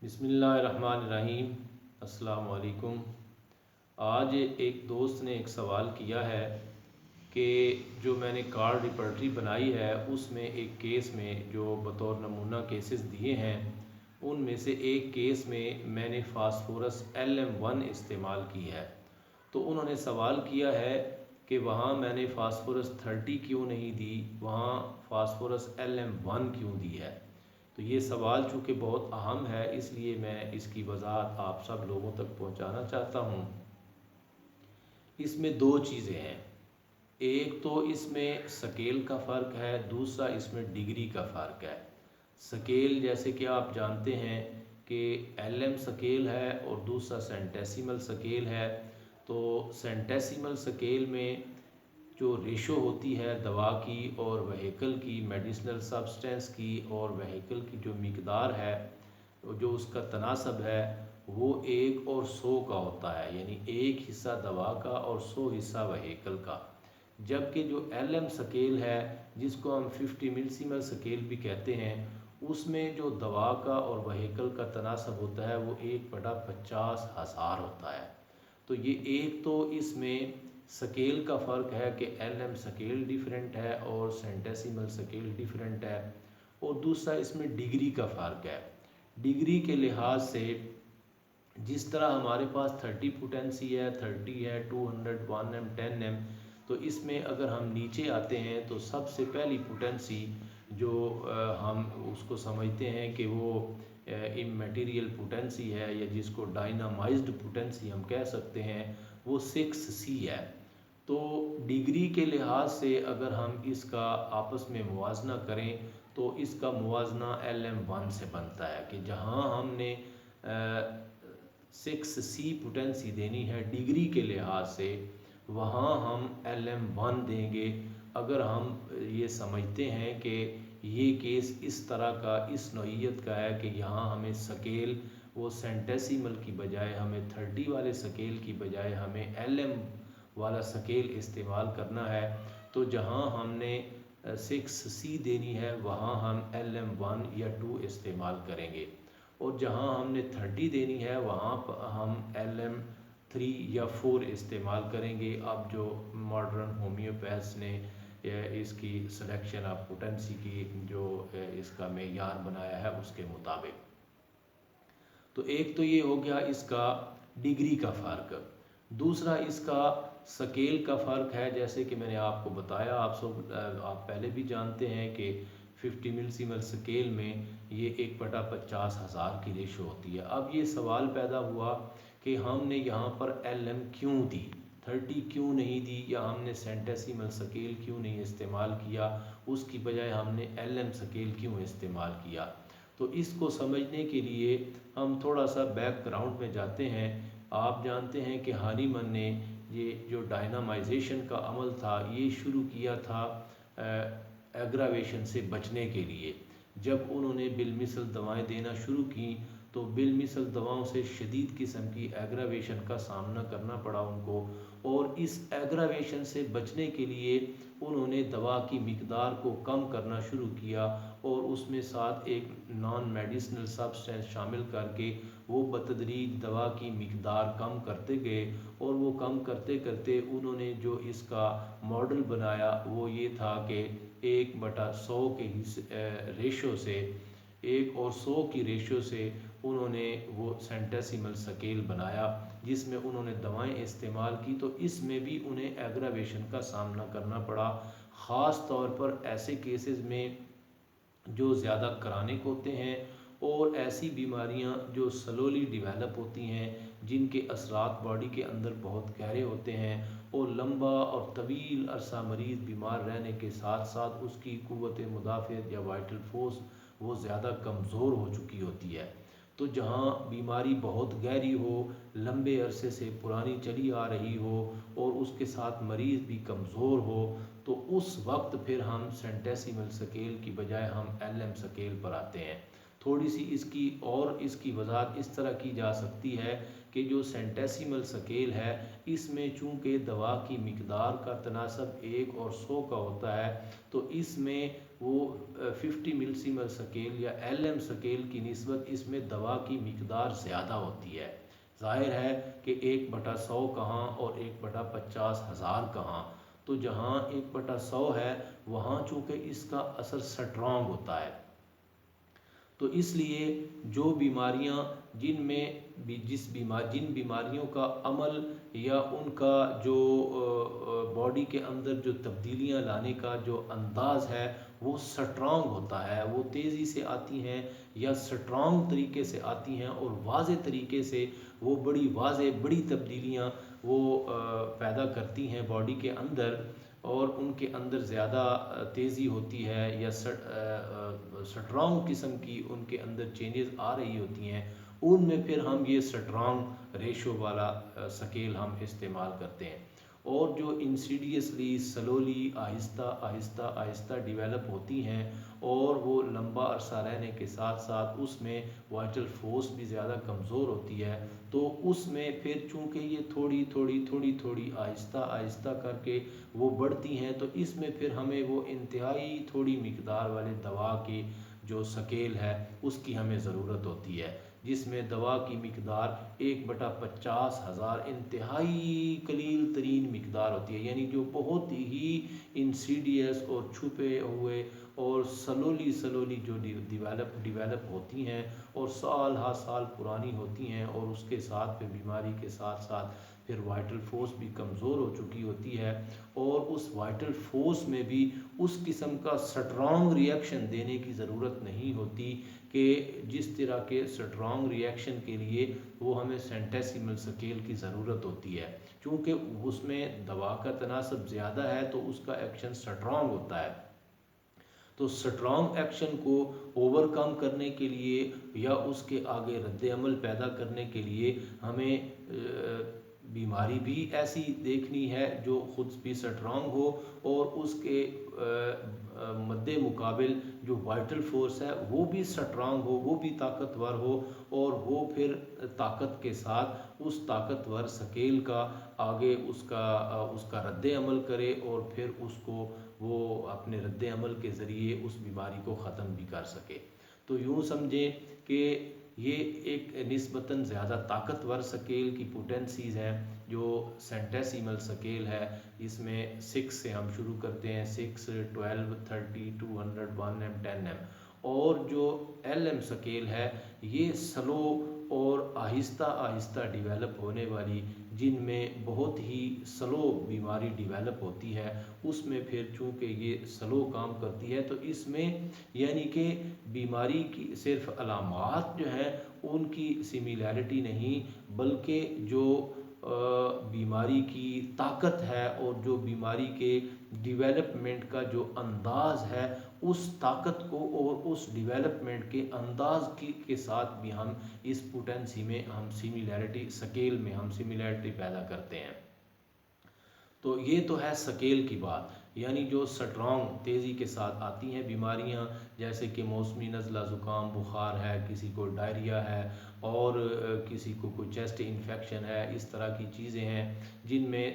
بسم اللہ الرحمن الرحیم۔ السلام علیکم۔ آج ایک دوست نے ایک سوال کیا ہے کہ جو میں نے کارڈ ریپرٹری بنائی ہے اس میں ایک کیس میں جو بطور نمونہ کیسز دیے ہیں ان میں سے ایک کیس میں میں نے فاسفورس LM1 استعمال کی ہے، تو انہوں نے سوال کیا ہے کہ وہاں میں نے فاسفورس 30 کیوں نہیں دی، وہاں فاسفورس LM1 کیوں دی ہے۔ تو یہ سوال چونکہ بہت اہم ہے اس لیے میں اس کی وضاحت آپ سب لوگوں تک پہنچانا چاہتا ہوں۔ اس میں دو چیزیں ہیں، ایک تو اس میں سکیل کا فرق ہے، دوسرا اس میں ڈگری کا فرق ہے۔ سکیل جیسے کہ آپ جانتے ہیں کہ LM سکیل ہے اور دوسرا سینٹیسیمل سکیل ہے، تو سینٹیسیمل سکیل میں جو ریشو ہوتی ہے دوا کی اور وہیکل کی، میڈیسنل سبسٹینس کی اور وہیکل کی جو مقدار ہے، جو اس کا تناسب ہے وہ 1:100 کا ہوتا ہے، یعنی 1 حصہ دوا کا اور 100 حصہ وہیکل کا۔ جبکہ جو LM سکیل ہے جس کو ہم 50 ملسیمل سکیل بھی کہتے ہیں، اس میں جو دوا کا اور وہیکل کا تناسب ہوتا ہے وہ 1/50,000 ہوتا ہے۔ تو یہ ایک تو اس میں سکیل کا فرق ہے کہ LM سکیل ڈیفرنٹ ہے اور سینٹیسیمل سکیل ڈیفرنٹ ہے، اور دوسرا اس میں ڈگری کا فرق ہے۔ ڈگری کے لحاظ سے جس طرح ہمارے پاس 30 پوٹینسی ہے، 30 ہے، 200، 1M، 10M، تو اس میں اگر ہم نیچے آتے ہیں تو سب سے پہلی پوٹینسی جو ہم اس کو سمجھتے ہیں کہ وہ اممیٹیریل پوٹینسی ہے یا جس کو ڈائنامائزڈ پوٹینسی ہم کہہ سکتے ہیں، وہ 6C ہے۔ تو ڈگری کے لحاظ سے اگر ہم اس کا آپس میں موازنہ کریں تو اس کا موازنہ LM1 سے بنتا ہے کہ جہاں ہم نے 6C پوٹینسی دینی ہے ڈگری کے لحاظ سے، وہاں ہم LM1 دیں گے اگر ہم یہ سمجھتے ہیں کہ یہ کیس اس طرح کا، اس نوعیت کا ہے کہ یہاں ہمیں سکیل وہ سینٹیسیمل کی بجائے ہمیں 30 والے سکیل کی بجائے ہمیں LM والا سکیل استعمال کرنا ہے، تو جہاں ہم نے 6C دینی ہے وہاں ہم LM1 یا 2 استعمال کریں گے، اور جہاں ہم نے 30 دینی ہے وہاں ہم LM3 یا 4 استعمال کریں گے۔ اب جو ماڈرن ہومیوپیتھس نے اس کی سلیکشن آف پوٹینسی کی جو اس کا معیار بنایا ہے اس کے مطابق۔ تو ایک تو یہ ہو گیا اس کا ڈگری کا فرق، دوسرا اس کا سکیل کا فرق ہے۔ جیسے کہ میں نے آپ کو بتایا، آپ پہلے بھی جانتے ہیں کہ 50 ملسیمل سکیل میں یہ 1/50,000 کی ریشو ہوتی ہے۔ اب یہ سوال پیدا ہوا کہ ہم نے یہاں پر LM کیوں دی، 30 کیوں نہیں دی، یا ہم نے سینٹیسیمل سکیل کیوں نہیں استعمال کیا، اس کی بجائے ہم نے LM سکیل کیوں استعمال کیا۔ تو اس کو سمجھنے کے لیے ہم تھوڑا سا بیک گراؤنڈ میں جاتے ہیں۔ آپ جانتے ہیں کہ ہانی من نے یہ جو ڈائنامائزیشن کا عمل تھا یہ شروع کیا تھا ایگراویشن سے بچنے کے لیے۔ جب انہوں نے بالمثل دوائیں دینا شروع کی تو بالمثل دواؤں سے شدید قسم کی ایگراویشن کا سامنا کرنا پڑا ان کو، اور اس ایگراویشن سے بچنے کے لیے انہوں نے دوا کی مقدار کو کم کرنا شروع کیا، اور اس میں ساتھ ایک نان میڈیسنل سبسٹینس شامل کر کے وہ بتدریج دوا کی مقدار کم کرتے گئے، اور وہ کم کرتے کرتے انہوں نے جو اس کا ماڈل بنایا وہ یہ تھا کہ 1/100 کے ریشو سے، 1:100 کی ریشو سے انہوں نے وہ سینٹیسیمل سکیل بنایا جس میں انہوں نے دوائیں استعمال کی۔ تو اس میں بھی انہیں ایگراویشن کا سامنا کرنا پڑا، خاص طور پر ایسے کیسز میں جو زیادہ کرانک ہوتے ہیں اور ایسی بیماریاں جو سلولی ڈیولپ ہوتی ہیں، جن کے اثرات باڈی کے اندر بہت گہرے ہوتے ہیں، اور لمبا اور طویل عرصہ مریض بیمار رہنے کے ساتھ ساتھ اس کی قوت مدافعت یا وائٹل فورس وہ زیادہ کمزور ہو چکی ہوتی ہے۔ تو جہاں بیماری بہت گہری ہو، لمبے عرصے سے پرانی چلی آ رہی ہو، اور اس کے ساتھ مریض بھی کمزور ہو، تو اس وقت پھر ہم سینٹیسیمل سکیل کی بجائے ہم LM سکیل پر آتے ہیں۔ تھوڑی سی اس کی وضاحت اس طرح کی جا سکتی ہے کہ جو سینٹیسیمل سکیل ہے اس میں چونکہ دوا کی مقدار کا تناسب 1 اور 100 کا ہوتا ہے، تو اس میں وہ 50 ملسیمل سکیل یا LM سکیل کی نسبت اس میں دوا کی مقدار زیادہ ہوتی ہے۔ ظاہر ہے کہ 1/100 کہاں اور 1/50,000 کہاں، تو جہاں 1/100 ہے وہاں چونکہ اس کا اثر سٹرونگ ہوتا ہے، تو اس لیے جو بیماریاں جن بیماریوں کا عمل یا ان کا جو باڈی کے اندر جو تبدیلیاں لانے کا جو انداز ہے وہ سٹرونگ ہوتا ہے، وہ تیزی سے آتی ہیں یا سٹرونگ طریقے سے آتی ہیں اور واضح طریقے سے وہ بڑی تبدیلیاں وہ پیدا کرتی ہیں باڈی کے اندر، اور ان کے اندر زیادہ تیزی ہوتی ہے یا سٹرونگ قسم کی ان کے اندر چینجز آ رہی ہوتی ہیں، ان میں پھر ہم یہ سٹرونگ ریشو والا سکیل ہم استعمال کرتے ہیں۔ اور جو انسیڈیسلی سلولی آہستہ ڈیولپ ہوتی ہیں اور وہ لمبا عرصہ رہنے کے ساتھ ساتھ اس میں وائٹل فورس بھی زیادہ کمزور ہوتی ہے، تو اس میں پھر چونکہ یہ تھوڑی آہستہ کر کے وہ بڑھتی ہیں، تو اس میں پھر ہمیں وہ انتہائی تھوڑی مقدار والے دوا کی جو سکیل ہے اس کی ہمیں ضرورت ہوتی ہے، جس میں دوا کی مقدار 1/50,000 انتہائی قلیل ترین مقدار ہوتی ہے، یعنی جو بہت ہی انسیڈیس اور چھپے ہوئے اور سلولی جو ڈیولپ ہوتی ہیں اور سال ہا سال پرانی ہوتی ہیں، اور اس کے ساتھ پھر بیماری کے ساتھ ساتھ پھر وائٹل فورس بھی کمزور ہو چکی ہوتی ہے، اور اس وائٹل فورس میں بھی اس قسم کا سٹرونگ ری ایکشن دینے کی ضرورت نہیں ہوتی کہ جس طرح کے سٹرونگ ری ایکشن کے لیے وہ ہمیں سینٹیسیمل سکیل کی ضرورت ہوتی ہے، چونکہ اس میں دوا کا تناسب زیادہ ہے تو اس کا ایکشن سٹرونگ ہوتا ہے۔ تو سٹرونگ ایکشن کو اوور کم کرنے کے لیے یا اس کے آگے رد عمل پیدا کرنے کے لیے ہمیں بیماری بھی ایسی دیکھنی ہے جو خود بھی سٹرونگ ہو، اور اس کے مد مقابل جو وائٹل فورس ہے وہ بھی سٹرونگ ہو، وہ بھی طاقتور ہو، اور وہ پھر طاقت کے ساتھ اس طاقتور سکیل کا آگے اس کا رد عمل کرے، اور پھر اس کو وہ اپنے رد عمل کے ذریعے اس بیماری کو ختم بھی کر سکے۔ تو یوں سمجھیں کہ یہ ایک نسبتاً زیادہ طاقتور سکیل کی پوٹینسیز ہیں جو سینٹیسیمل سکیل ہے، اس میں 6 سے ہم شروع کرتے ہیں، 6، 12، 30، 200، 1M، 10M، اور جو LM سکیل ہے یہ سلو اور آہستہ ڈیولپ ہونے والی، جن میں بہت ہی سلو بیماری ڈیولپ ہوتی ہے، اس میں پھر چونکہ یہ سلو کام کرتی ہے تو اس میں یعنی کہ بیماری کی صرف علامات جو ہیں ان کی سملیرٹی نہیں، بلکہ جو بیماری کی طاقت ہے اور جو بیماری کے ڈیولپمنٹ کا جو انداز ہے اس طاقت کو اور اس ڈیولپمنٹ کے انداز کے ساتھ بھی ہم اس پوٹینسی میں ہم سملیرٹی سکیل میں ہم سملیرٹی پیدا کرتے ہیں۔ تو یہ تو ہے سکیل کی بات، یعنی جو سٹرونگ تیزی کے ساتھ آتی ہیں بیماریاں، جیسے کہ موسمی نزلہ زکام بخار ہے، کسی کو ڈائریا ہے، اور کسی کو کوئی چیسٹ انفیکشن ہے، اس طرح کی چیزیں ہیں جن میں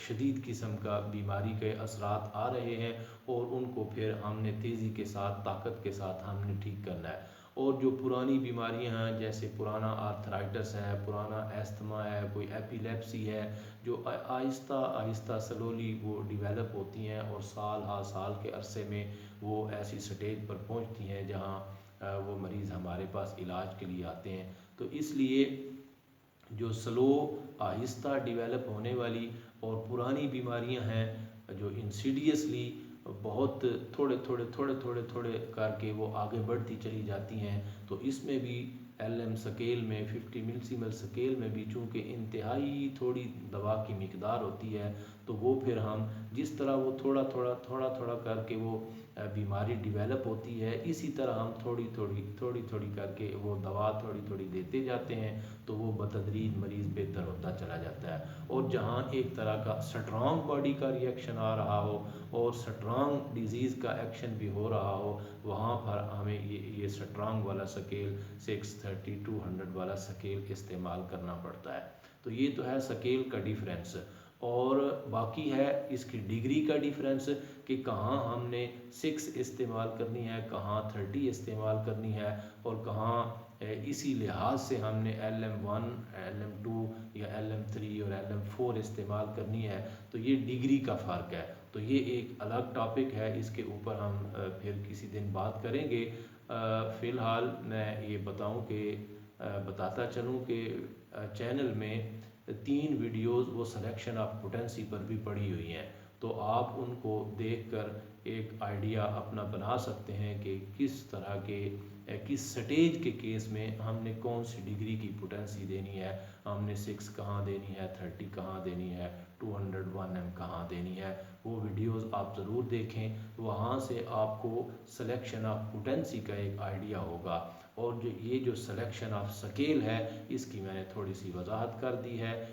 شدید قسم کا بیماری کے اثرات آ رہے ہیں، اور ان کو پھر ہم نے تیزی کے ساتھ طاقت کے ساتھ ہم نے ٹھیک کرنا ہے۔ اور جو پرانی بیماریاں ہیں جیسے پرانا آرتھرائٹس ہے، پرانا ایستھما ہے، کوئی ایپیلیپسی ہے، جو آہستہ سلولی وہ ڈیولپ ہوتی ہیں اور سال ہا سال کے عرصے میں وہ ایسی سٹیج پر پہنچتی ہیں جہاں وہ مریض ہمارے پاس علاج کے لیے آتے ہیں۔ تو اس لیے جو سلو آہستہ ڈیولپ ہونے والی اور پرانی بیماریاں ہیں جو انسیڈیسلی بہت تھوڑے کر کے وہ آگے بڑھتی چلی جاتی ہیں، تو اس میں بھی LM سکیل میں 50 ملسیمل سکیل میں بھی چونکہ انتہائی تھوڑی دوا کی مقدار ہوتی ہے، تو وہ پھر ہم جس طرح وہ تھوڑا تھوڑا کر کے وہ بیماری ڈیولپ ہوتی ہے، اسی طرح ہم تھوڑی تھوڑی کر کے وہ دوا تھوڑی تھوڑی دیتے جاتے ہیں، تو وہ بتدریج مریض بہتر ہوتا چلا جاتا ہے۔ اور جہاں ایک طرح کا سٹرانگ باڈی کا ریئیکشن آ رہا ہو اور سٹرانگ ڈیزیز کا ایکشن بھی ہو رہا ہو، وہاں پر ہمیں یہ سٹرانگ والا سکیل 630 200 والا سکیل استعمال کرنا پڑتا ہے۔ تو یہ تو ہے سکیل کا ڈیفرنس، اور باقی ہے اس کی ڈگری کا ڈیفرنس کہ کہاں ہم نے 6 استعمال کرنی ہے، کہاں 30 استعمال کرنی ہے، اور کہاں اسی لحاظ سے ہم نے LM1 LM2 یا LM3 اور LM4 استعمال کرنی ہے۔ تو یہ ڈگری کا فرق ہے، تو یہ ایک الگ ٹاپک ہے، اس کے اوپر ہم پھر کسی دن بات کریں گے۔ فی الحال میں یہ بتاتا چلوں کہ چینل میں 3 ویڈیوز وہ سلیکشن آف پوٹینسی پر بھی پڑی ہوئی ہیں، تو آپ ان کو دیکھ کر ایک آئیڈیا اپنا بنا سکتے ہیں کہ کس طرح کے کس سٹیج کے کیس میں ہم نے کون سی ڈگری کی پوٹینسی دینی ہے، ہم نے 6 کہاں دینی ہے، 30 کہاں دینی ہے، 200 1M کہاں دینی ہے۔ وہ ویڈیوز آپ ضرور دیکھیں، وہاں سے آپ کو سلیکشن آف پوٹینسی کا ایک آئیڈیا ہوگا۔ اور یہ جو سلیکشن آف سکیل ہے، اس کی میں نے تھوڑی سی وضاحت کر دی ہے۔